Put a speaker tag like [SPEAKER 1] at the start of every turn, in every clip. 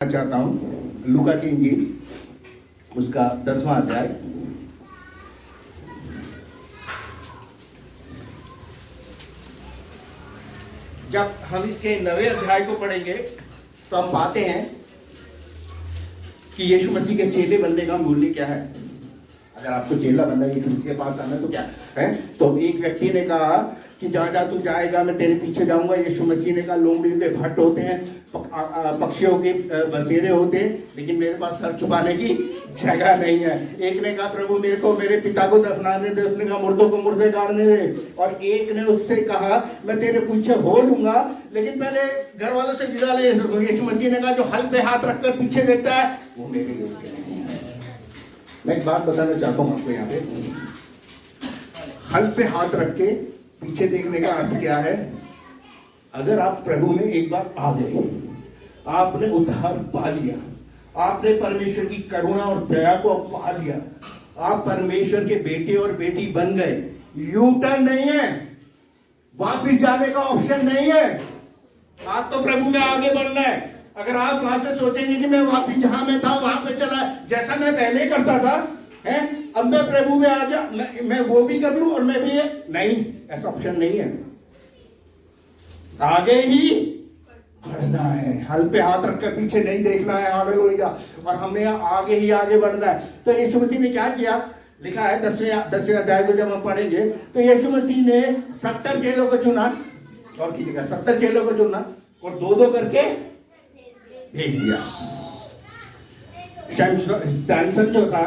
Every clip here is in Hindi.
[SPEAKER 1] चाहता हूँ लूका की इंजील उसका 10वां अध्याय। जब हम इसके 9वें अध्याय को पढ़ेंगे तो हम पाते हैं कि यीशु मसीह के चेले बनने का मूल्य क्या है। अगर आपको चेला बनना है यीशु मसीह के पास आना तो क्या है। तो एक व्यक्ति ने कहा कि जहाँ जहाँ तू जाएगा मैं तेरे पीछे जाऊंगा। यीशु मसीह ने कहा लोमड़ी के भट्ट होते हैं, पक्षियों के बसेरे होते हैं, लेकिन मेरे पास सर छुपाने की जगह नहीं है। एक ने कहा प्रभु मेरे को मेरे पिता को दफनाने दे, उसने कहा मुर्दों को मुर्दे गाड़ने दे। और एक ने उससे कहा मैं तेरे पीछे हो लूंगा लेकिन पहले घर वालों से विदा ले। यीशु मसीह ने कहा जो हल पे हाथ रखकर पीछे देखता है वो मेरे योग्य नहीं है। मैं एक बात बताना चाहता हूँ आपको यहाँ पे, हल पे हाथ रख के पीछे देखने का अर्थ क्या है। अगर आप प्रभु में एक बार आ गए, आपने उद्धार पा लिया, आपने परमेश्वर की करुणा और दया को पा लिया, आप परमेश्वर के बेटे और बेटी बन गए, यू टर्न नहीं है, वापिस जाने का ऑप्शन नहीं है। आप तो प्रभु में आगे बढ़ना है। अगर आप वहां से सोचेंगे कि मैं वापिस जहां मैं था वहां पे चला जैसा मैं पहले करता था है, अब मैं प्रभु में आ गया, मैं वो भी कर लूं और मैं भी नहीं, ऐसा ऑप्शन नहीं है। आगे ही बढ़ना है, हल पे हाथ रखकर पीछे नहीं देखना है। हालेलुया। और हमें आगे ही आगे बढ़ना है। तो यीशु मसीह ने क्या किया, लिखा है 10वें अध्याय को जब हम पढ़ेंगे तो यीशु मसीह ने 70 चेलों को चुना। और कीजिएगा 70 चेलों को चुना और दो दो करके भेज दिया। सैमसन जो था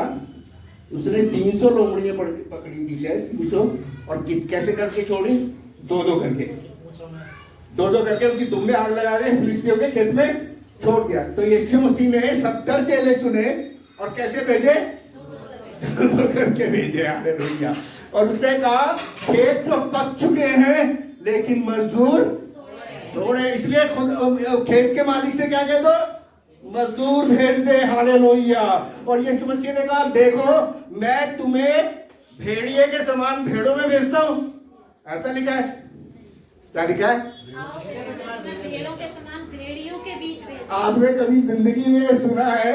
[SPEAKER 1] उसने 300 लोमड़ियां पकड़ी थी शायद 300, और कैसे करके छोड़ी, दो दो करके उनकी दुम में आग लगा के फिलिस्तियों के खेत में छोड़ दिया। तो यीशु मसीह ने 70 चेले चुने और कैसे भेजे, दो दो करके भेजे। हालेलुया। और उसने कहा खेत तो पक चुके हैं लेकिन मजदूर थोड़े, इसलिए खुद खेत के मालिक से क्या कह दो, मजदूर भेज दे। हालेलुया। और यीशु मसीह ने कहा देखो मैं तुम्हें भेड़िए के समान भेड़ों में भेजता हूं। ऐसा लिखा है, क्या लिखा है,
[SPEAKER 2] भेड़ों के समान भेड़ियों के बीच भेजता।
[SPEAKER 1] आपने कभी जिंदगी में सुना है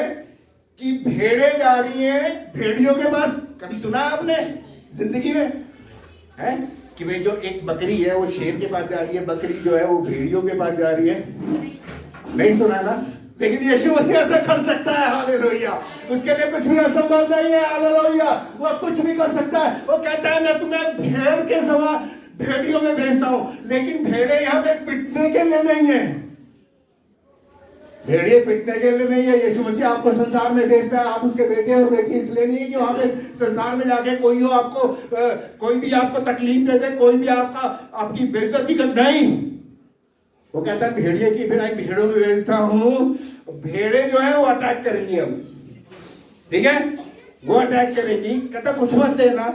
[SPEAKER 1] कि भेड़े जा रही हैं भेड़ियों के पास? कभी सुना है आपने जिंदगी में है कि भाई जो एक बकरी है वो शेर के पास जा रही है, बकरी जो है वो भेड़ियों के पास जा रही है? नहीं सुना ना। लेकिन यीशु मसीह ऐसा कर सकता है। हालेलुया। उसके लिए कुछ भी असंभव नहीं है। हालेलुया। वो कुछ भी कर सकता है। वो कहता है मैं तुम्हें भेड़ के समान भेड़ियों में भेजता हूं, लेकिन भेड़े यहाँ पे पिटने के लिए नहीं है। भेड़िए पिटने के लिए नहीं है। यीशु मसीह आपको संसार में भेजता है, आप उसके बेटे और बेटी इसलिए नहीं है कि वहां पे संसार में जाके कोई हो आपको कोई भी आपको तकलीफ दे दे, कोई भी आपकी बेइज्जती कर, नहीं। वो कहता है भेड़िए की फिर भेड़ों में भेजता हूं। भेड़े जो है वो अटैक करेंगी अब, ठीक है, वो अटैक करेगी। कहता कुछ मत देना,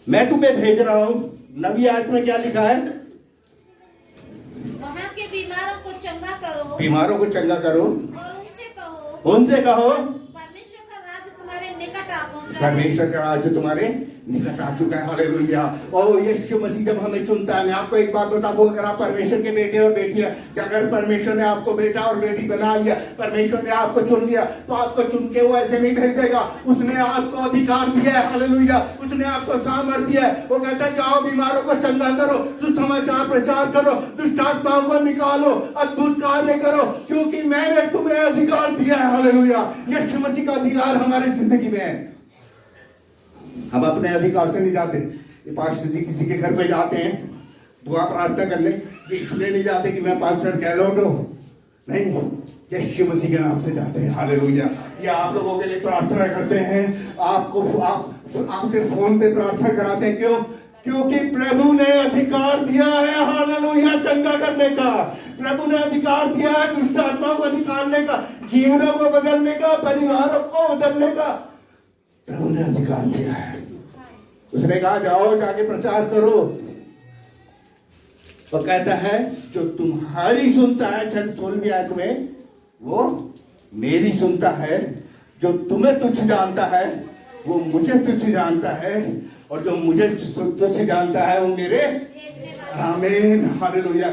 [SPEAKER 1] मैं तुम्हें भेज रहा हूं। नबी आयत में क्या लिखा है,
[SPEAKER 2] वहां के बीमारों को चंगा करो,
[SPEAKER 1] बीमारों को चंगा करो
[SPEAKER 2] और
[SPEAKER 1] उनसे कहो
[SPEAKER 2] परमेश्वर का राज्य तुम्हारे निकट आ पहुंचा है।
[SPEAKER 1] परमेश्वर का राज्य तुम्हारे निकट आ चुका है। हालेलुया। और यीशु मसीह जब हमें चुनता है, मैं आपको एक बात बता दूं, अगर आप परमेश्वर के बेटे और बेटी हैं, अगर परमेश्वर ने आपको बेटा और बेटी बना लिया, परमेश्वर ने आपको चुन लिया, तो आपको चुन के वो ऐसे नहीं भेज देगा। उसने आपको अधिकार दिया है। हालेलुया। उसने आपको सामर्थ्य दिया है। वो कहता है जाओ बीमारों को चंगा करो, सुसमाचार प्रचार करो, दुष्ट आत्माओं को निकालो, अद्भुत कार्य करो, क्योंकि मैंने तुम्हें अधिकार दिया है। हालेलुया। यीशु मसीह का अधिकार हमारी जिंदगी में है। हम अपने अधिकार से नहीं जाते। ये पास्टर जी किसी के घर पे जाते हैं दुआ प्रार्थना करने, ये इसलिए नहीं जाते कि मैं पास्टर कैलोट हूं, नहीं, यीशु मसीह के नाम से जाते हैं। हालेलुया। ये आप लोगों के लिए प्रार्थना करते हैं, आपसे फोन पे प्रार्थना कराते हैं। क्यों? क्योंकि प्रभु ने अधिकार दिया है। हालेलुया। चंगा करने का प्रभु ने अधिकार दिया है, दुष्ट आत्माओं को निकालने का, जीवनों को बदलने का, परिवारों को बदलने का प्रभु ने अधिकार दिया है। उसने कहा जाओ जाके प्रचार करो। वो कहता है जो तुम्हारी सुनता है, 16वीं आयत में, वो मेरी सुनता है। जो तुम्हें तुच्छ जानता है वो मुझे तुच्छ जानता है, और जो मुझे तुच्छ जानता है वो मेरे। आमीन। हालेलुया।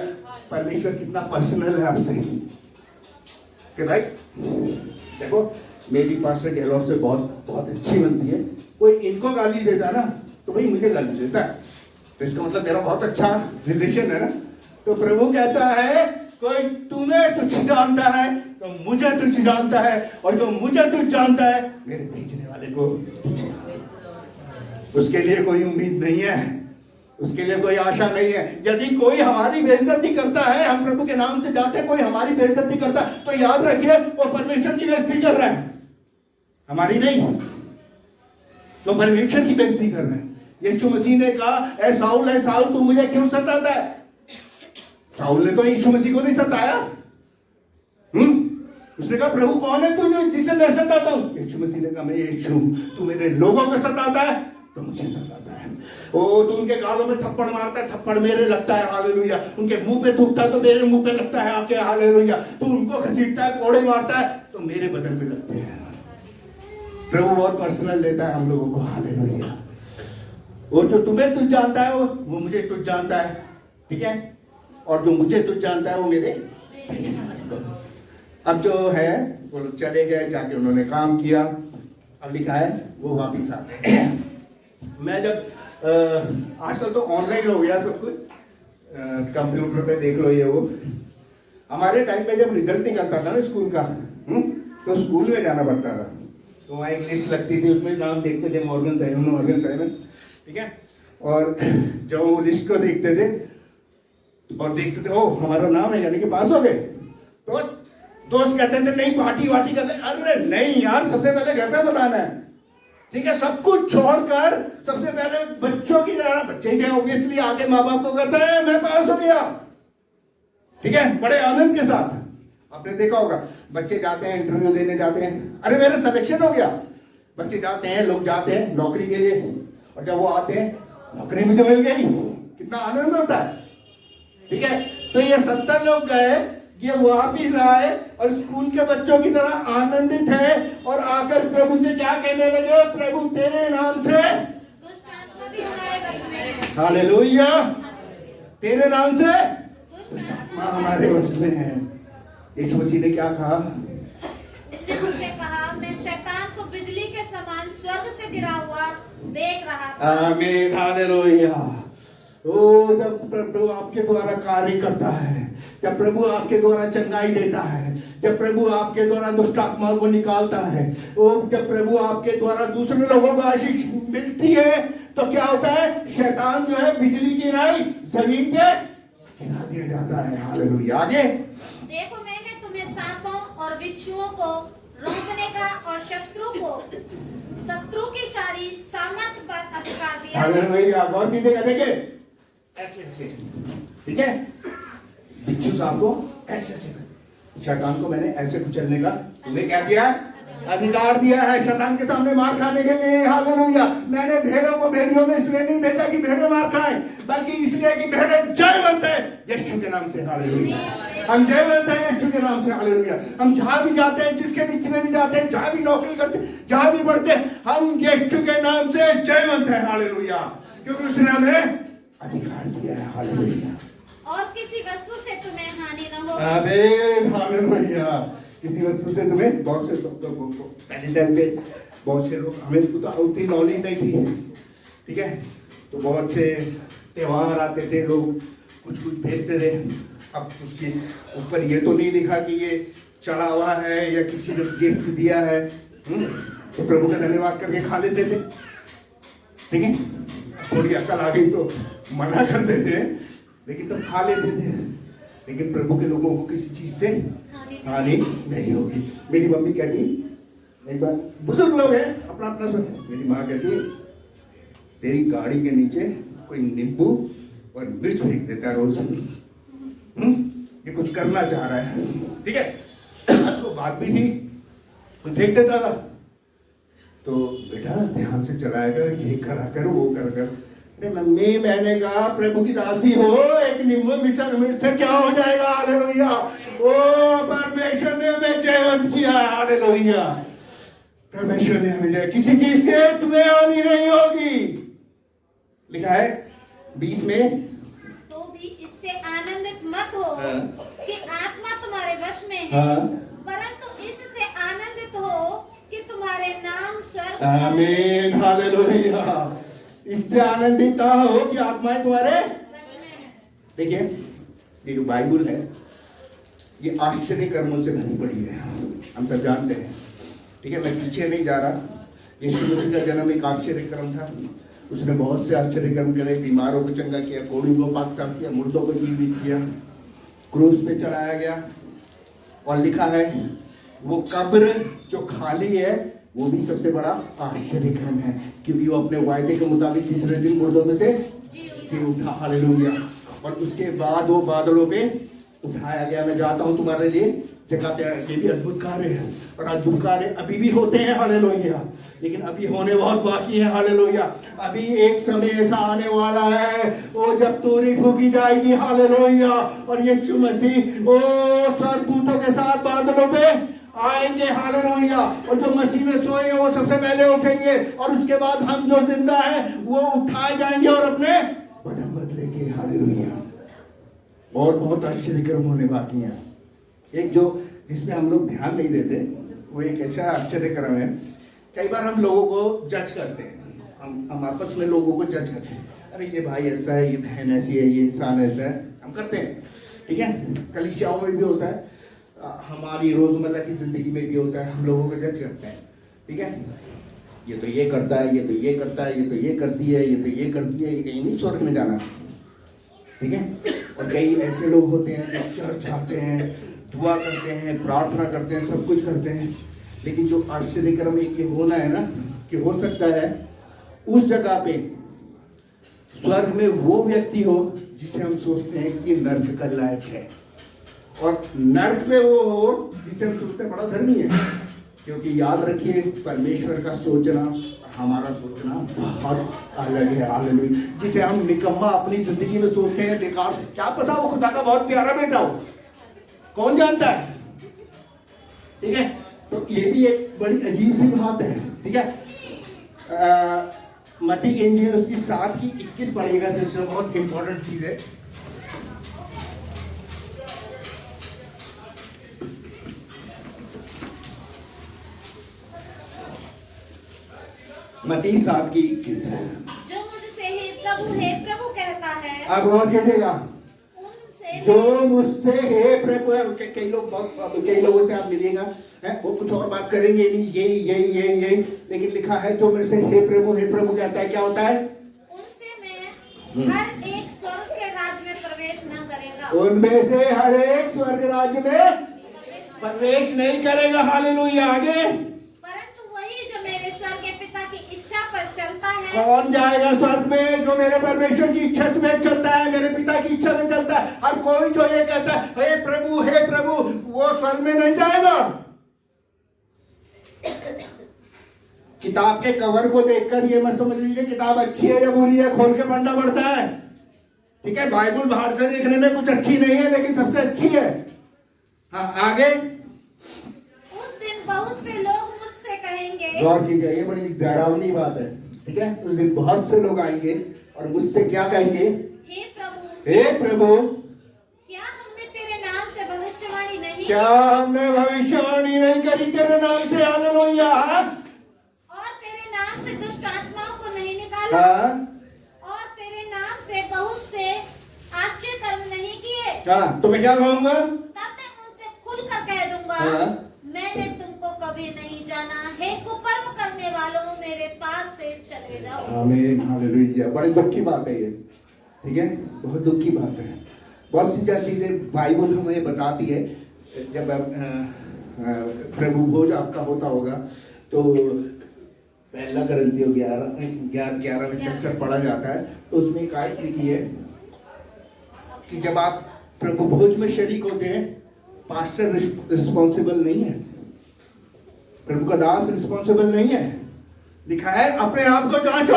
[SPEAKER 1] परमेश्वर कितना पर्सनल है आपसे। कि भाई देखो मेरी पास्टर गहलोत से बहुत बहुत अच्छी बनती है, कोई इनको गाली देता है ना तो भाई मुझे गाली देता है, तो इसका मतलब मेरा बहुत अच्छा रिलेशन है ना। तो प्रभु कहता है कोई तुम्हें तुझ जानता है तो मुझे तुझ जानता है, और जो मुझे तुझ जानता है मेरे भेजने वाले को तुझ जानता है। उसके लिए कोई उम्मीद नहीं है, उसके लिए कोई आशा नहीं है। यदि कोई हमारी बेइज्जती करता है, हम प्रभु के नाम से जाते हैं, कोई हमारी बेइज्जती करता है, तो याद रखिए वो परमेश्वर की बेइज्जती कर रहा है, हमारी नहीं। तो परमेश्वर की बेइज्जती कर रहे हैं। यीशु मसीह ने कहा ऐ साउल तू मुझे क्यों सताता है? साउल ने तो यीशु मसीह को नहीं सताया। उसने कहा प्रभु कौन है तू जिसे मैं सताता हूं? यीशु मसीह ने कहा मैं यीशु, तू मेरे लोगों को सताता है तो मुझे सताता है। ओ तू उनके गालों में थप्पड़ मारता है, थप्पड़ मेरे लगता है, हालेलुया। उनके मुंह पे थूकता है तो मेरे मुंह पे लगता है आके, हालेलुया। तू उनको घसीटता है, कोड़े मारता है तो मेरे बदन पे लगते हैं। प्रभु बहुत पर्सनल लेता है हम लोगों को, हालेलुया। वो जो तुम्हें तुझ जानता है वो मुझे तुझ जानता है, ठीक है, और जो मुझे तुझ जानता है वो मेरे। अब जो है वो लोग चले गए, जाके उन्होंने काम किया, अब लिखा है वो वापिस आ गए। मैं जब आजकल तो ऑनलाइन हो गया सब कुछ, कंप्यूटर पे देख लो ये वो। हमारे टाइम में जब रिजल्ट निकलता था ना स्कूल का, तो स्कूल में जाना पड़ता था, तो वहाँ एक लिस्ट लगती थी, उसमें नाम देखते थे मॉर्गन साइमन, ठीक है। और जब वो लिस्ट को देखते थे और देखते थे ओ हमारा नाम है यानी कि पास हो गए, तो दोस्त कहते थे नहीं पार्टी वार्टी करते। अरे नहीं यार, सबसे पहले घर पे बताना है, ठीक है। सब कुछ छोड़कर सबसे पहले बच्चों की तरह, बच्चे थे ऑब्वियसली, आगे माँ बाप को कहता है मैं पास हो गया, ठीक है, बड़े आनंद के साथ। आपने देखा होगा बच्चे जाते हैं इंटरव्यू देने जाते हैं, अरे मेरा सिलेक्शन हो गया। बच्चे जाते हैं, लोग जाते हैं नौकरी के लिए, और जब वो आते हैं नौकरी मुझे मिल गई, कितना आनंद होता है, ठीक है। तो ये 70 लोग गए, ये वापिस आए और स्कूल के बच्चों की तरह आनंदित है, और आकर प्रभु से क्या कहने लगे? प्रभु तेरे नाम से
[SPEAKER 2] दुष्ट आत्मा भी हमारे वश में है।
[SPEAKER 1] हालेलुया, तेरे नाम से
[SPEAKER 2] दुष्ट आत्मा
[SPEAKER 1] हमारे वश में है। यीशु मसीह ने क्या कहा?
[SPEAKER 2] इसने मुझसे कहा मैं शैतान को बिजली के समान स्वर्ग से गिरा हुआ देख रहा था।
[SPEAKER 1] आमीन, हालेलुया। ओ जब प्रभु आपके द्वारा कार्य करता है, जब प्रभु आपके द्वारा चंगाई देता है, जब प्रभु आपके द्वारा दुष्ट आत्माओं को निकालता है, ओ जब प्रभु आपके द्वारा दूसरे लोगों को आशीष मिलती है, तो क्या होता है? शैतान जो है बिजली की नाई जमीन पे गिरा दिया जाता है। हालेलुया। आगे
[SPEAKER 2] देखो मैंने तुम्हें सांपों और बिच्छुओं को रोकने का और शत्रु की सारी सामर्थ पर अधिकार दिया है।
[SPEAKER 1] हालेलुया। गौर कीजिएगा, देखिए ऐसे ऐसे, ठीक है, बिच्छू सांप को ऐसे ऐसे, शैतान को मैंने ऐसे कुचलने का तुम्हें क्या दिया? अधिकार दिया है, शैतान के सामने मार खाने के लिए। हालेलुया। मैंने भेड़ों को भेड़ियों में इसलिए नहीं भेजा कि भेड़े मार खाएं, बल्कि इसलिए कि भेड़े जयवंत है यीशु के नाम से। हालेलुया। हम जयवंत हैं यीशु के नाम से। हालेलुया। हम जहां भी जाते हैं, जिसके बीच में भी जाते हैं, जहां भी नौकरी करते हैं, जहां भी बढ़ते हैं, हम यीशु के नाम से जयवंत हैं। हालेलुया। क्योंकि उसने हमें अधिकार दिया है। हालेलुया।
[SPEAKER 2] और किसी वस्तु से तुम्हें हानि न हो।
[SPEAKER 1] आमीन, हालेलुया। किसी वस्तु से तुम्हें, बहुत से पहले टाइम पे बहुत से लोग, हमें तो उतनी नॉलेज नहीं थी, ठीक है, तो बहुत से त्योहार आते थे, लोग कुछ कुछ भेजते थे। अब उसके ऊपर ये तो नहीं लिखा कि ये चढ़ा हुआ है या किसी ने गिफ्ट दिया है, तो प्रभु का धन्यवाद करके खा लेते थे, ठीक है। थोड़ी अकल आ गई तो मना करते थे, लेकिन तब खा लेते थे। लेकिन प्रभु के लोगों को किसी चीज से हानि नहीं होगी। मेरी मम्मी कहती, एक बार बुजुर्ग लोग हैं, अपना अपना सुन, मेरी माँ कहती तेरी गाड़ी के नीचे कोई नींबू और मिर्च फेंक देता है रोज, ये कुछ करना चाह रहा है, ठीक है। तो बात भी थी, कुछ फेंक देता था, तो बेटा ध्यान से चलाया कर, ये करा कर, वो कर कर। मम्मी मैंने कहा प्रभु की दासी हो, एक नींबू मिर्च से क्या हो जाएगा? हालेलुया। ओ परमेश्वर ने हमें जयवंत किया है। हालेलुया। परमेश्वर ने हमें जय, किसी चीज से तुम्हें हानि नहीं होगी। लिखा है 20 में,
[SPEAKER 2] तो भी इससे आनंदित मत हो कि आत्मा तुम्हारे वश में है, परंतु
[SPEAKER 1] आमीन, हालेलुया। इससे आनंदित ना हो कि आत्माएं तुम्हारे।
[SPEAKER 2] वश में है।
[SPEAKER 1] देखिए, ये जो बाइबल है ये आश्चर्य कर्मों से भरी पड़ी है, हम सब जानते हैं। ठीक है, मैं पीछे नहीं जा रहा। यीशु मसीह का जन्म एक आश्चर्य कर्म था। उसने बहुत से आश्चर्य कर्म करे, बीमारों को चंगा किया, कोढ़ी को पाक साफ किया, मुर्दों को जीवित किया, क्रूस पे चढ़ाया गया। और लिखा है वो कब्र जो खाली है वो भी सबसे बड़ा आश्चर्य कर्म है, क्योंकि वो अपने वायदे के मुताबिक तीसरे दिन मुर्दों में से जी उठा। हालेलुया। और उसके बाद वो बादलों पे उठाया गया। मैं जाता हूँ तुम्हारे लिए जगह तैयार। ये भी अद्भुत कार्य है, और अद्भुत कार्य अभी भी होते हैं। हालेलुया। लेकिन अभी होने बहुत बाकी है। हालेलुया। अभी एक समय ऐसा आने वाला है वो जब तूरी फूकी जाएगी। हालेलुया। और यीशु मसीह वो स्वर्गदूतों के साथ बादलों पे आएंगे। हालेलुया। और जो मसीह में सोए हैं वो सबसे पहले उठेंगे, और उसके बाद हम जो जिंदा हैं वो उठाए जाएंगे और अपने बदन बदलेंगे। हालेलुया। और बहुत आश्चर्य कर्म होने बाकी हैं। एक जो जिसमें हम लोग ध्यान नहीं देते वो एक ऐसा आश्चर्य कर्म है। कई बार हम लोगों को जज करते हैं, हम आपस में लोगों को जज करते हैं। अरे ये भाई ऐसा है, ये बहन ऐसी है, ये इंसान ऐसा है, हम करते हैं। ठीक है, कलीसियाओं में भी होता है, हमारी रोजमर्रा की जिंदगी में भी होता है, हम लोगों को जज करते हैं। ठीक है, ये तो ये करता है, ये तो ये करता है, ये तो ये करती है, ये तो ये करती है, ये कहीं नहीं स्वर्ग में जाना। ठीक है, और कई ऐसे लोग होते हैं जो चर्च आते हैं, दुआ करते हैं, प्रार्थना करते हैं, सब कुछ करते हैं, लेकिन जो आश्चर्य कर्म एक ये होना है ना कि हो सकता है उस जगह पे स्वर्ग में वो व्यक्ति हो जिसे हम सोचते हैं कि नर्क का लायक है, और नर्क में वो हो जिसे हम सोचते हैं बड़ा धर्मी है। क्योंकि याद रखिए, परमेश्वर का सोचना हमारा सोचना बहुत अलग है। हालेलुया। जिसे हम निकम्मा अपनी जिंदगी में सोचते हैं, बेकार, क्या पता वो खुदा का बहुत प्यारा बेटा हो, कौन जानता है। ठीक है, तो ये भी एक बड़ी अजीब सी बात है। ठीक है, मत्ती की इंजील उसकी 7:21 पढ़िएगा सिस्टर, बहुत इंपॉर्टेंट चीज है। मत्ती 7:21 है।
[SPEAKER 2] जो मुझसे हे प्रभु कहता है,
[SPEAKER 1] अब और कीजिएगा,
[SPEAKER 2] उनसे
[SPEAKER 1] जो मुझसे हे प्रभु। कई लोगों से आप मिलिएगा है, वो कुछ और बात करेंगे, नहीं यही, लेकिन लिखा है जो मेरे से हे प्रभु कहता है, क्या होता है?
[SPEAKER 2] उनसे मैं हर एक स्वर्ग के राज्य में प्रवेश न करेगा।
[SPEAKER 1] उनमें से हर एक स्वर्ग राज्य में प्रवेश नहीं करेगा। हालेलुया। आगे,
[SPEAKER 2] परंतु वही जो मेरे स्वर्ग के पिता की इच्छा पर चलता है।
[SPEAKER 1] कौन जाएगा स्वर्ग में? जो मेरे परमेश्वर की इच्छा में चलता है, मेरे पिता की इच्छा में चलता है। हर कोई जो ये कहता है हे प्रभु, वो स्वर्ग में नहीं जाएगा। किताब के कवर को देखकर ये मत समझ लीजिए किताब अच्छी है या बुरी है, खोल के पढ़ना पड़ता है। ठीक है, बाइबल बाहर से देखने में कुछ अच्छी नहीं है, लेकिन सबसे अच्छी है। हाँ, आगे,
[SPEAKER 2] उस दिन बहुत से लोग मुझसे कहेंगे,
[SPEAKER 1] गौर कीजिए, ये बड़ी डरावनी बात है। ठीक है, उस दिन बहुत से लोग आएंगे और मुझसे क्या कहेंगे? हे प्रभु,
[SPEAKER 2] क्या हमने तेरे नाम से भविष्यवाणी नहीं
[SPEAKER 1] क्या हमने भविष्यवाणी नहीं करी तेरे नाम से? हालेलुया।
[SPEAKER 2] और तेरे नाम से दुष्ट आत्माओं को नहीं निकाला, और तेरे नाम से बहुत से आश्चर्य कर्म नहीं किए।
[SPEAKER 1] तो मैं क्या कहूंगा?
[SPEAKER 2] तब मैं उनसे खुलकर कह दूंगा, मैंने तुमको कभी नहीं जाना। हे कुकर्म करने वालों, मेरे पास से चले जाओ।
[SPEAKER 1] आमीन, हालेलुया। बड़ी दुख की बात है ये। ठीक है, बहुत दुख की बात है। बहुत सी चीजें बाइबल हमें बताती है। जब प्रभु भोज आपका होता होगा तो पहला करंथियों 11 में अक्सर पढ़ा जाता है, तो उसमें एक आयत लिखी है कि जब आप प्रभु भोज में शरीक होते हैं, पास्टर रिस्पॉन्सिबल नहीं है, प्रभु का दास रिस्पॉन्सिबल नहीं है। लिखा है अपने आप को जांचो,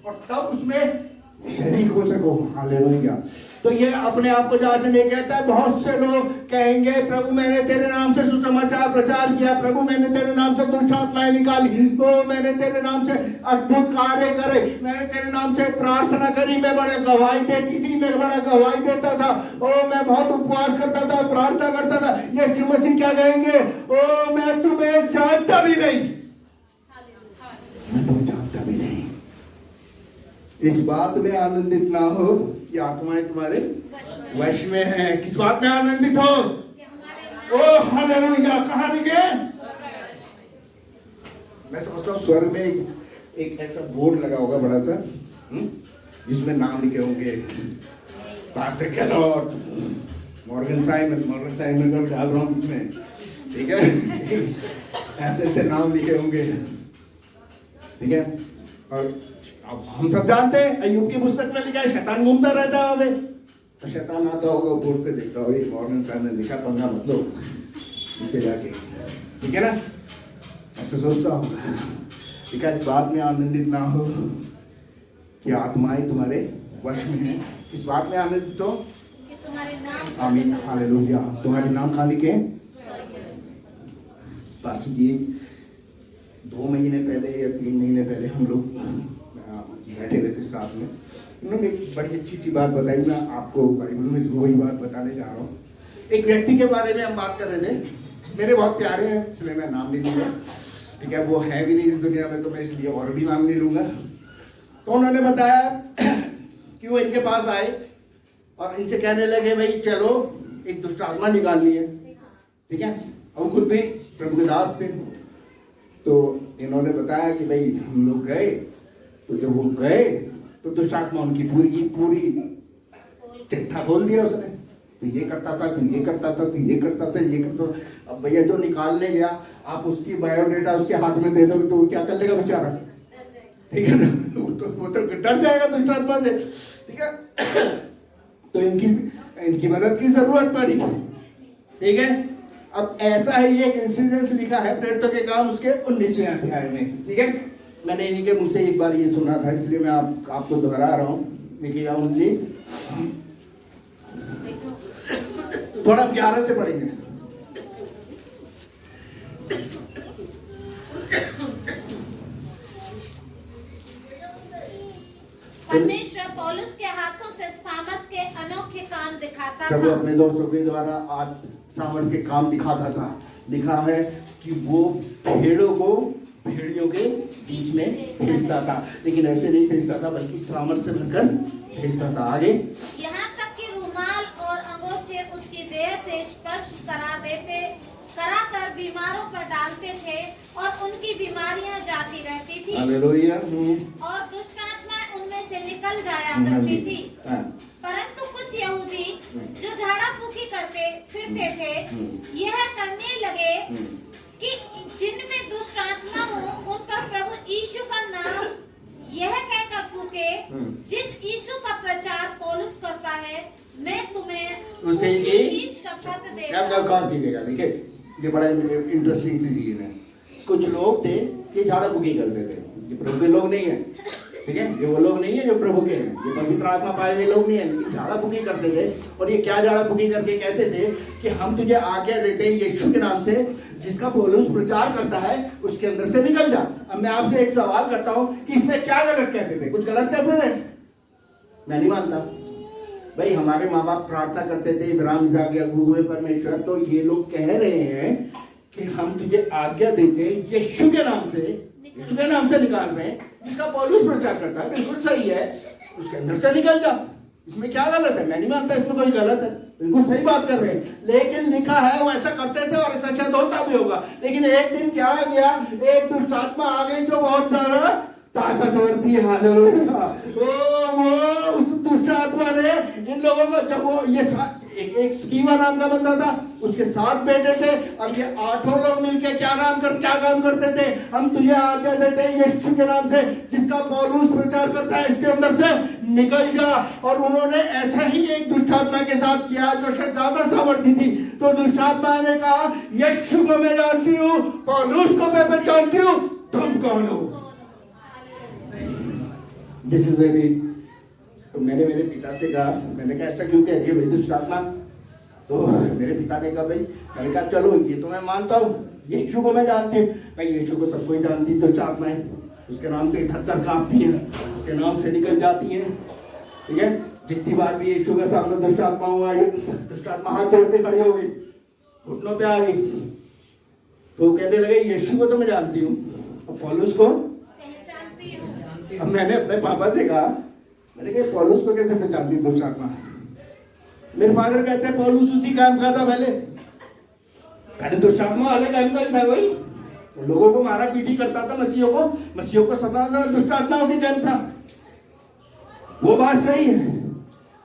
[SPEAKER 1] और तब उसमें शरीक हो सको। हालेलुया। तो ये अपने आप को जांचने कहता है। बहुत से लोग कहेंगे प्रभु मैंने तेरे नाम से सुसमाचार प्रचार किया, प्रभु मैंने तेरे नाम से दुष्ट आत्माएं निकाली, तो मैंने तेरे नाम से अद्भुत कार्य करे, मैंने तेरे नाम से प्रार्थना करी, मैं बड़ा गवाही देती थी, मैं बड़ा गवाही देता था, ओ मैं बहुत उपवास करता था, प्रार्थना करता था। यीशु मसीह क्या कहेंगे? ओ मैं तुम्हें जानता भी नहीं, मैं तुम्हें जानता भी नहीं। इस बात में आनंदित ना हो कि आत्माएं तुम्हारे वश में है। किस बात में आनंदित हो? ओ हालेलुया। कहाँ लिखे? मैं समझता हूँ स्वर्ग में एक ऐसा बोर्ड लगा होगा बड़ा सा, जिसमें नाम लिखे होंगे पास्टर कैलॉट, मॉर्गन साइमन का भी डाल रहा हूँ बीच में, ठीक है? ऐसे ऐसे नाम लिखे होंगे, ठीक है? और अब हम सब जानते हैं अय्यूब की पुस्तक में लिखा है शैतान घूमता रहता है, तो शैतान आता होगा बोर्ड पे, देखता होगा मॉर्गन साइमन लिखा, पंगा मत लो नीचे जाके, ठीक है ना? ऐसे सोचता होगा। इस बात में आनंदित ना हो कि आत्माएं तुम्हारे वश में हैं। किस बात में आनंदित हो?
[SPEAKER 2] कि तुम्हारे नाम।
[SPEAKER 1] आमीन। हालेलुया। तुम्हारे नाम कहाँ लिखे? पास जी 2 महीने पहले या 3 महीने पहले हम लोग बैठे हुए थे साथ में, उन्होंने एक बड़ी अच्छी सी बात बताई। मैं आपको बाइबल में वही बात बताने जा रहा हूँ। एक व्यक्ति के बारे में हम बात कर रहे थे, मेरे बहुत प्यारे हैं इसलिए मैं नाम नहीं लूँगा, ठीक है? वो है भी नहीं इस दुनिया में, तो मैं इसलिए और भी नाम नहीं लूँगा। तो उन्होंने बताया कि वो इनके पास आए और इनसे कहने लगे भाई चलो एक दुष्ट आत्मा निकालनी है, ठीक है? और वो खुद भी प्रभु के दास थे। तो इन्होंने बताया कि भाई हम लोग गए, तो जब वो गए तो दुष्ट आत्मा उनकी पूरी चिट्ठा खोल दिया उसने। तो ये करता था, तो ये करता था, तो ये करता था, ये करता था। अब भैया जो निकालने गया, आप उसकी बायोडेटा उसके हाथ में दे दोगे तो वो क्या कर लेगा बेचारा, ठीक है ना? वो तो डर जाएगा दुष्ट आत्मा से, ठीक है? तो इनकी मदद की जरूरत पड़ी, ठीक है? अब ऐसा ही एक इंसिडेंस लिखा है प्रेरितों के काम उसके 19वें अध्याय में, ठीक है? मैंने इन्हीं के मुझ से एक बार ये सुना था, इसलिए मैं आपको दोहरा रहा हूँ। देखिएगा 19, थोड़ा 11 से पढ़ेंगे।
[SPEAKER 2] परमेश्वर पौलुस के हाथों से सामर्थ के अनोखे काम दिखाता था।
[SPEAKER 1] जब अपने दोस्तों के द्वारा आज सामर्थ के काम दिखाता था। लिखा है कि वो भेड़ों को भेड़ियों के बीच में भेजता था, लेकिन ऐसे नहीं भेजता था बल्कि सामर्थ से भरकर भेजता था। आगे
[SPEAKER 2] यहाँ तक कि रुमाल और अंगोछे उसकी देह से स्पर्श कराकर बीमारों पर डालते थे और उनकी बीमारियां जाती रहती थी।
[SPEAKER 1] हालेलुया।
[SPEAKER 2] और दुष्ट आत्माएं उनमें से निकल जाया करती थी। परंतु कुछ यहूदी जो झाड़ा फूकी करते फिरते थे यह करने लगे कि जिनमें दुष्ट आत्मा हो उन पर प्रभु यीशु का नाम यह कहकर फूके, जिस यीशु का प्रचार पौलुस करता है मैं तुम्हें
[SPEAKER 1] उसे
[SPEAKER 2] की शपथ देता हूं।
[SPEAKER 1] देखिए ये बड़ा इंटरेस्टिंग सी चीज है। कुछ लोग थे ये झाड़ा फूकी करते थे, ये प्रभु के लोग नहीं है, ठीक है? ये वो लोग नहीं है जो प्रभु के हैं, ये पवित्र आत्मा पाए हुए लोग नहीं है, लेकिन झाड़ा फूकी करते थे। और ये क्या झाड़ा फूकी करके कहते थे कि हम तुझे आज्ञा देते हैं यीशु के नाम से, जिसका पौलुस प्रचार करता है उसके अंदर से निकल जा। अब मैं आपसे एक सवाल करता हूं कि इसमें क्या गलत कहते थे? कुछ गलत कहते थे? मैं नहीं मानता। भाई हमारे माँ बाप प्रार्थना करते थे इब्राहिम इसहाक याकूब हुए परमेश्वर, तो ये लोग कह रहे हैं कि हम तुझे आज्ञा देते हैं यीशु के नाम से निकाल रहे हैं, जिसका पौलुस प्रचार करता है, बिल्कुल सही है, उसके अंदर से निकल जा। इसमें क्या गलत है? मैं नहीं मानता इसमें कोई गलत है, बिल्कुल सही बात कर रहे हैं। लेकिन लिखा है वो ऐसा करते थे और ऐसा शायद होता भी होगा। लेकिन एक दिन क्या आ गया, एक दुष्ट आत्मा आ गई जो बहुत सारा ताकतवर थी। हालेलुया। वो उस दुष्ट आत्मा ने इन लोगों को, जब वो ये एक स्कीवा नाम का बंदा था, उसके 7 बेटे थे। अब ये 8 लोग मिलके क्या काम करते थे? हम तुझे आज्ञा देते हैं यीशु के नाम से, जिसका पौलुस प्रचार करता है, इसके अंदर से निकल जा। और उन्होंने ऐसा ही एक दुष्ट आत्मा के साथ किया जो शायद ज्यादा सामर्थी थी। तो दुष्ट आत्मा ने कहा यीशु को मैं जानती हूँ, पौलुस को मैं पहचानती हूँ, तुम कौन हो? दिस इज वेरी तो मैंने मेरे पिता से कहा, मैंने कहा ऐसा क्यों कह रही है भाई दुष्ट आत्मा? तो मेरे पिता ने कहा भाई, मैंने कहा चलो ये तो मैं मानता हूँ, यीशु को मैं जानती हूँ। भाई यीशु को सबको ही जानती दुष्ट आत्माएं, उसके नाम से धर कांपती है, उसके नाम से निकल जाती है। ठीक है, जितनी बार भी यीशु के सामने दुष्ट आत्मा हुआ, दुष्ट आत्मा हाथ जोड़ के खड़ी हो गई, घुटनों पे आ गई। तो कहने लगे यीशु को तो मैं जानती हूँ, और पौलुस को
[SPEAKER 2] पहचानती हूँ।
[SPEAKER 1] अब मैंने अपने पापा से कहा, मैंने कहा पौलुस को कैसे पहचानती दुष्ट आत्मा? मेरे फादर कहते हैं पौलुस उसी काम का था पहले दुष्ट आत्मा वाले काम का था भाई, लोगों को मारा पीटी करता था, मसीहों को सताता था, दुष्ट आत्माओं की काम था। वो बात सही है,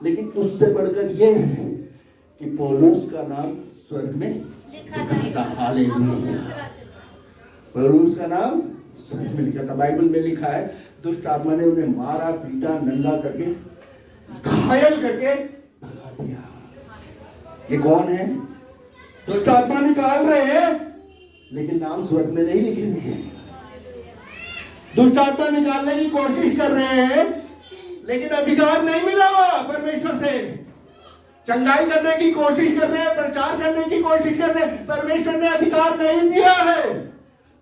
[SPEAKER 1] लेकिन उससे बढ़कर ये है कि पौलुस का नाम स्वर्ग में
[SPEAKER 2] लिखा जाएगा।
[SPEAKER 1] हालेलुया। पौलुस का नाम स्वर्ग में लिखा था। बाइबल में लिखा है दुष्ट आत्मा ने उन्हें मारा पीटा, नंगा करके, घायल करके भगा दिया। ये कौन है? दुष्ट आत्मा निकाल रहे हैं, लेकिन नाम स्वर्ग में नहीं लिखे हुए हैं। दुष्ट आत्मा निकालने की कोशिश कर रहे हैं, लेकिन अधिकार नहीं मिला हुआ परमेश्वर से। चंगाई करने की कोशिश कर रहे हैं, प्रचार करने की कोशिश कर रहे हैं, परमेश्वर ने अधिकार नहीं दिया है,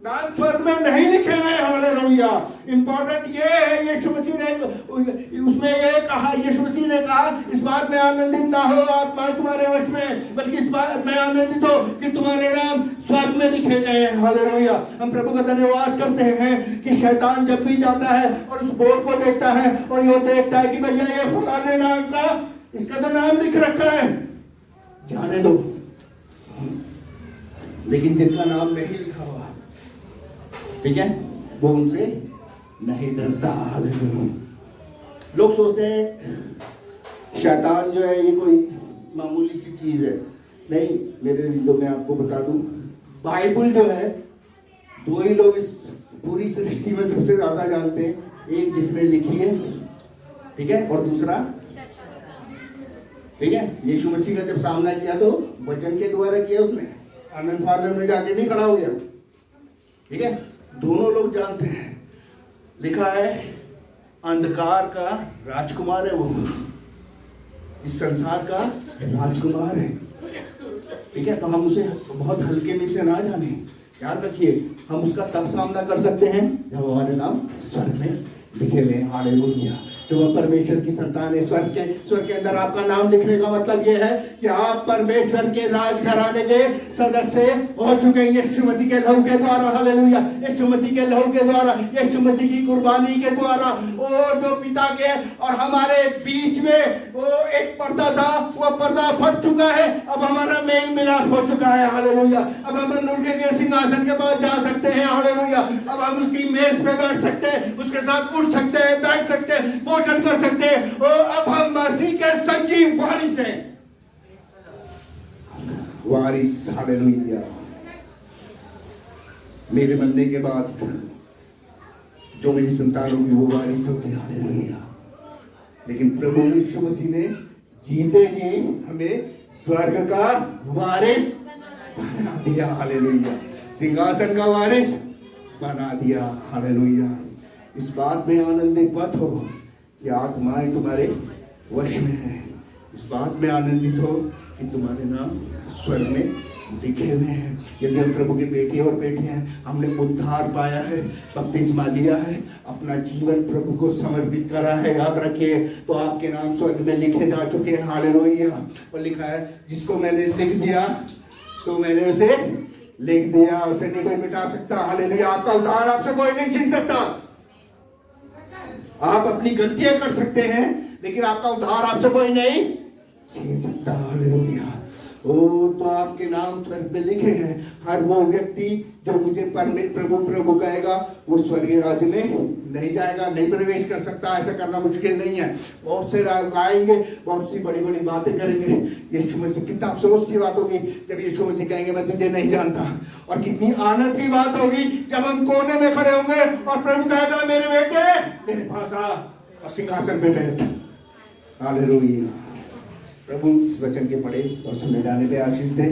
[SPEAKER 1] नाम स्वर्ग में नहीं लिखे हुए। हालेलुया। इंपॉर्टेंट ये है, यीशु मसीह ने उसमें ये कहा, यीशु मसीह ने कहा इस बात में आनंदित ना हो आत्मा तुम्हारे वश में, बल्कि इस बात में आनंदित हो कि तुम्हारे नाम स्वर्ग में लिखे गए हैं। हालेलुया। हम प्रभु का धन्यवाद करते हैं कि शैतान जब भी जाता है और उस बोर्ड को देखता है और ये देखता है कि भैया ये फलाने नाम का, इसका तो नाम लिख रखा है, जाने दो। लेकिन जिनका नाम नहीं लिखा हुआ, ठीक है, वो उनसे नहीं डरता। हालेलुया। लोग सोचते हैं शैतान जो है ये कोई मामूली सी चीज है। नहीं, मेरे तो मैं आपको बता दूं, बाइबल जो है दो ही लोग इस पूरी सृष्टि में सबसे ज्यादा जानते हैं, एक जिसने लिखी है, ठीक है, और दूसरा, ठीक है, यीशु मसीह का जब सामना किया तो वचन के द्वारा किया उसने, आनंद फानंद में जाके नहीं खड़ा हो गया, ठीक है। दोनों लोग जानते हैं, लिखा है अंधकार का राजकुमार है वो, इस संसार का राजकुमार है, ठीक है। तो हम उसे बहुत हल्के में से ना जाने, याद रखिए हम उसका तब सामना कर सकते हैं जब हमारे नाम स्वर्ग में लिखे हुए। हालेलुया। जो वह परमेश्वर की संतान है, स्वर्ग के अंदर आपका नाम लिखने का मतलब यह है कि आप परमेश्वर के राज घराने के सदस्य हो चुके हैं यीशु मसीह के लहू के द्वारा। हालेलुया। यीशु मसीह के लहू के द्वारा, यीशु मसीह की कुर्बानी के द्वारा, वो जो पिता के और हमारे बीच में वो एक पर्दा था, वो पर्दा फट चुका है। अब हमारा मेल मिलाप हो चुका है। हालेलुया। अब हम नूर के सिंहासन के पास जा सकते हैं। हालेलुया। अब हम उसकी मेज पे बैठ सकते हैं, उसके साथ उठ सकते हैं, बैठ सकते हैं, भोजन कर सकते हैं। अब हम मसीह के संजीव वारिस हैं। वारिस। हालेलुया। मेरे बनने के बाद जो मेरी संतान होगी वो वारिस होगी। हालेलुया। लेकिन प्रभु यीशु मसीह ने जीते जी हमें स्वर्ग का वारिस बना दिया। हालेलुया। सिंहासन का वारिस बना दिया। हालेलुया। इस बात में आनंदित मत हो कि आत्माएं तुम्हारे वश में है। इस बात में आनंदित हो कि तुम्हारे नाम स्वर्ग में लिखे हुए हैं। यदि हम प्रभु के बेटे और बेटियां हैं, हमने उद्धार पाया है, बपतिस्मा लिया है, अपना जीवन प्रभु को समर्पित करा है, याद रखिए, तो आपके नाम स्वर्ग में लिखे जा चुके हैं। हालेलुया। और लिखा है जिसको मैंने लिख दिया तो मैंने उसे लिख दिया, उसे नहीं कोई मिटा सकता। हालेलुया। आपका उद्धार आपसे कोई नहीं छीन सकता। आप अपनी गलतियां कर सकते हैं, लेकिन आपका उद्धार आपसे कोई नहीं छीन सकता। हालेलुया। ओ तो आपके नाम स्वर्ग में लिखे हैं। हर वो व्यक्ति जो मुझे प्रभु प्रभु कहेगा वो स्वर्गीय राज्य में नहीं जाएगा, नहीं प्रवेश कर सकता। ऐसा करना मुश्किल नहीं है। बहुत से आएंगे, बहुत सी बड़ी बड़ी बातें करेंगे। यीशु मसीह, कितना अफसोस की बात होगी जब यीशु मसीह कहेंगे मैं तुझे नहीं जानता, और कितनी आनंद की बात होगी जब हम कोने में खड़े होंगे और प्रभु कहेगा मेरे बेटे मेरे पास आ और सिंहासन पे बैठ। हालेलुया। प्रभु इस वचन के पढ़े और सुने जाने पे आशीष दे।